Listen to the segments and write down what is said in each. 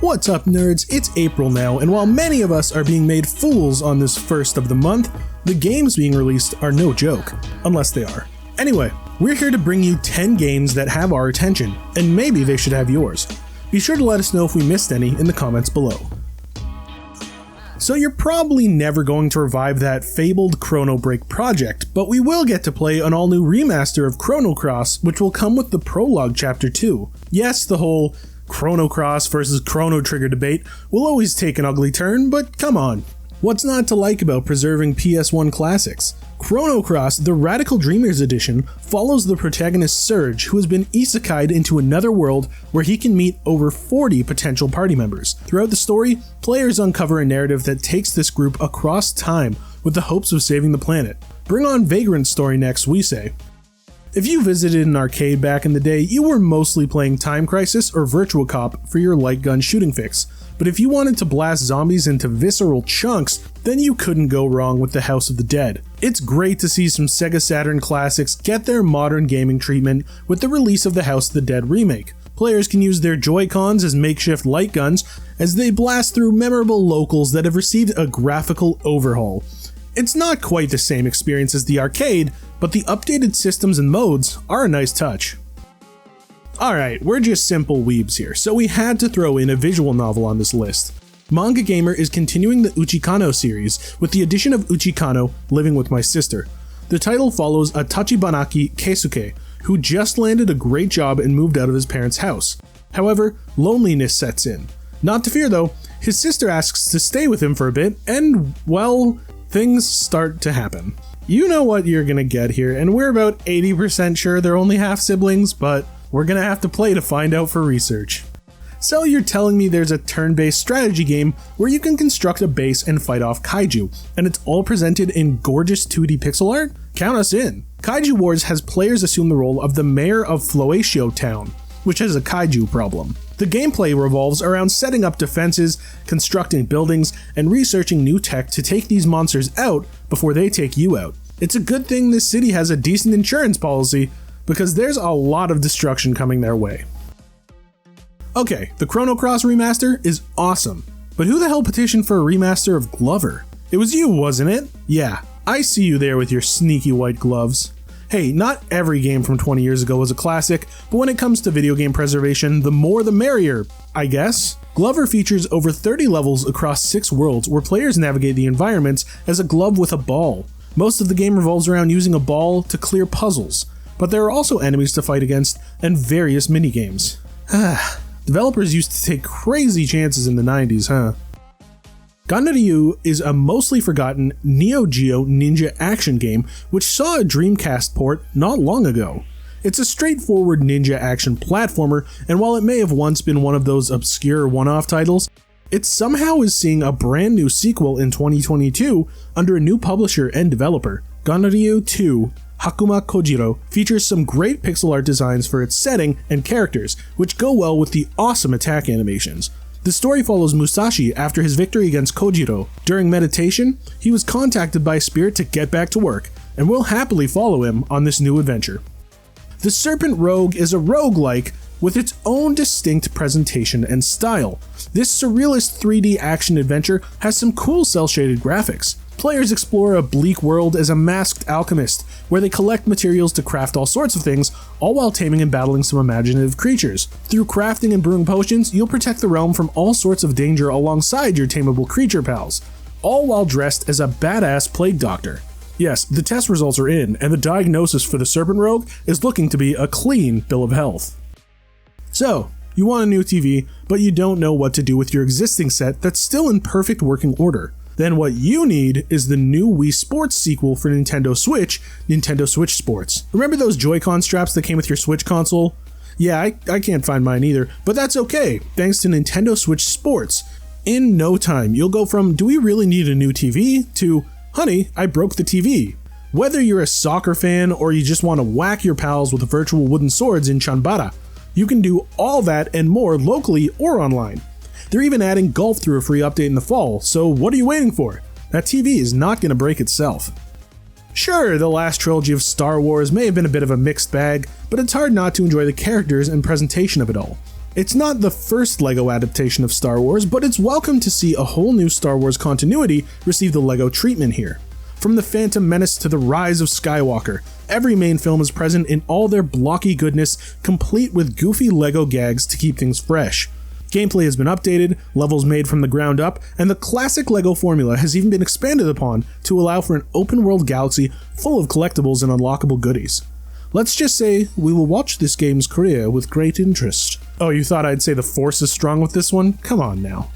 What's up, nerds? It's April now, and while many of us are being made fools on this first of the month, the games being released are no joke, unless they are. Anyway, we're here to bring you 10 games that have our attention, and maybe they should have yours. Be sure to let us know if we missed any in the comments below. So you're probably never going to revive that fabled Chrono Break project, but we will get to play an all-new remaster of Chrono Cross, which will come with the Prologue Chapter 2. Yes, the whole Chrono Cross versus Chrono Trigger debate will always take an ugly turn, but come on. What's not to like about preserving PS1 classics? Chrono Cross, the Radical Dreamers edition, follows the protagonist Surge, who has been isekai'd into another world where he can meet over 40 potential party members. Throughout the story, players uncover a narrative that takes this group across time with the hopes of saving the planet. Bring on Vagrant's story next, we say. If you visited an arcade back in the day, you were mostly playing Time Crisis or Virtua Cop for your light gun shooting fix. But if you wanted to blast zombies into visceral chunks, then you couldn't go wrong with the House of the Dead. It's great to see some Sega Saturn classics get their modern gaming treatment with the release of the House of the Dead remake. Players can use their Joy-Cons as makeshift light guns as they blast through memorable locals that have received a graphical overhaul. It's not quite the same experience as the arcade, but the updated systems and modes are a nice touch. Alright, we're just simple weebs here, so we had to throw in a visual novel on this list. Manga Gamer is continuing the Uchikano series with the addition of Uchikano, Living with My Sister. The title follows a Tachibanaki Keisuke, who just landed a great job and moved out of his parents' house. However, loneliness sets in. Not to fear though, his sister asks to stay with him for a bit, and, well, things start to happen. You know what you're gonna get here, and we're about 80% sure they're only half-siblings, but we're gonna have to play to find out for research. So you're telling me there's a turn-based strategy game where you can construct a base and fight off kaiju, and it's all presented in gorgeous 2D pixel art? Count us in! Kaiju Wars has players assume the role of the mayor of Floatio Town, which has a kaiju problem. The gameplay revolves around setting up defenses, constructing buildings, and researching new tech to take these monsters out before they take you out. It's a good thing this city has a decent insurance policy, because there's a lot of destruction coming their way. Okay, the Chrono Cross remaster is awesome, but who the hell petitioned for a remaster of Glover? It was you, wasn't it? Yeah, I see you there with your sneaky white gloves. Hey, not every game from 20 years ago was a classic, but when it comes to video game preservation, the more the merrier, I guess. Glover features over 30 levels across 6 worlds where players navigate the environments as a glove with a ball. Most of the game revolves around using a ball to clear puzzles, but there are also enemies to fight against and various minigames. Developers used to take crazy chances in the 90s, huh? Ganryu is a mostly forgotten Neo Geo ninja action game which saw a Dreamcast port not long ago. It's a straightforward ninja action platformer, and while it may have once been one of those obscure one-off titles, it somehow is seeing a brand new sequel in 2022 under a new publisher and developer. Ganryu 2 Hakuma Kojiro features some great pixel art designs for its setting and characters, which go well with the awesome attack animations. The story follows Musashi after his victory against Kojiro. During meditation, he was contacted by a spirit to get back to work, and we'll happily follow him on this new adventure. The Serpent Rogue is a roguelike with its own distinct presentation and style. This surrealist 3D action adventure has some cool cel-shaded graphics. Players explore a bleak world as a masked alchemist, where they collect materials to craft all sorts of things, all while taming and battling some imaginative creatures. Through crafting and brewing potions, you'll protect the realm from all sorts of danger alongside your tameable creature pals, all while dressed as a badass plague doctor. Yes, the test results are in, and the diagnosis for the Serpent Rogue is looking to be a clean bill of health. So, you want a new TV, but you don't know what to do with your existing set that's still in perfect working order. Then what you need is the new Wii Sports sequel for Nintendo Switch, Nintendo Switch Sports. Remember those Joy-Con straps that came with your Switch console? Yeah, I can't find mine either, but that's okay, thanks to Nintendo Switch Sports. In no time, you'll go from, do we really need a new TV, to, honey, I broke the TV. Whether you're a soccer fan or you just want to whack your pals with virtual wooden swords in Chanbara, you can do all that and more locally or online. They're even adding golf through a free update in the fall, so what are you waiting for? That TV is not going to break itself. Sure, the last trilogy of Star Wars may have been a bit of a mixed bag, but it's hard not to enjoy the characters and presentation of it all. It's not the first LEGO adaptation of Star Wars, but it's welcome to see a whole new Star Wars continuity receive the LEGO treatment here. From The Phantom Menace to The Rise of Skywalker, every main film is present in all their blocky goodness, complete with goofy LEGO gags to keep things fresh. Gameplay has been updated, levels made from the ground up, and the classic LEGO formula has even been expanded upon to allow for an open-world galaxy full of collectibles and unlockable goodies. Let's just say we will watch this game's career with great interest. Oh, you thought I'd say the Force is strong with this one? Come on now.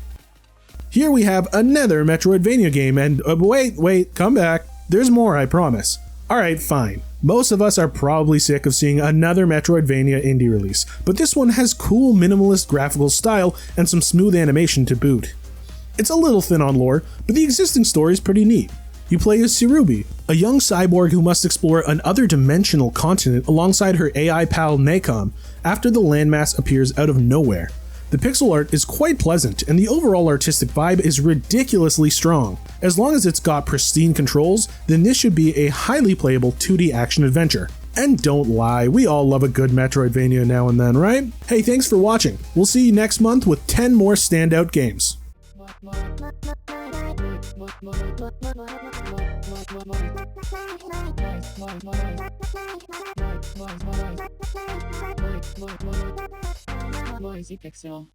Here we have another Metroidvania game, and wait, come back. There's more, I promise. Alright, fine. Most of us are probably sick of seeing another Metroidvania indie release, but this one has cool minimalist graphical style and some smooth animation to boot. It's a little thin on lore, but the existing story is pretty neat. You play as Transiruby, a young cyborg who must explore an other-dimensional continent alongside her AI pal Nacom after the landmass appears out of nowhere. The pixel art is quite pleasant, and the overall artistic vibe is ridiculously strong. As long as it's got pristine controls, then this should be a highly playable 2D action adventure. And don't lie, we all love a good Metroidvania now and then, right? Hey, thanks for watching. We'll see you next month with 10 more standout games. Noisy Pixel.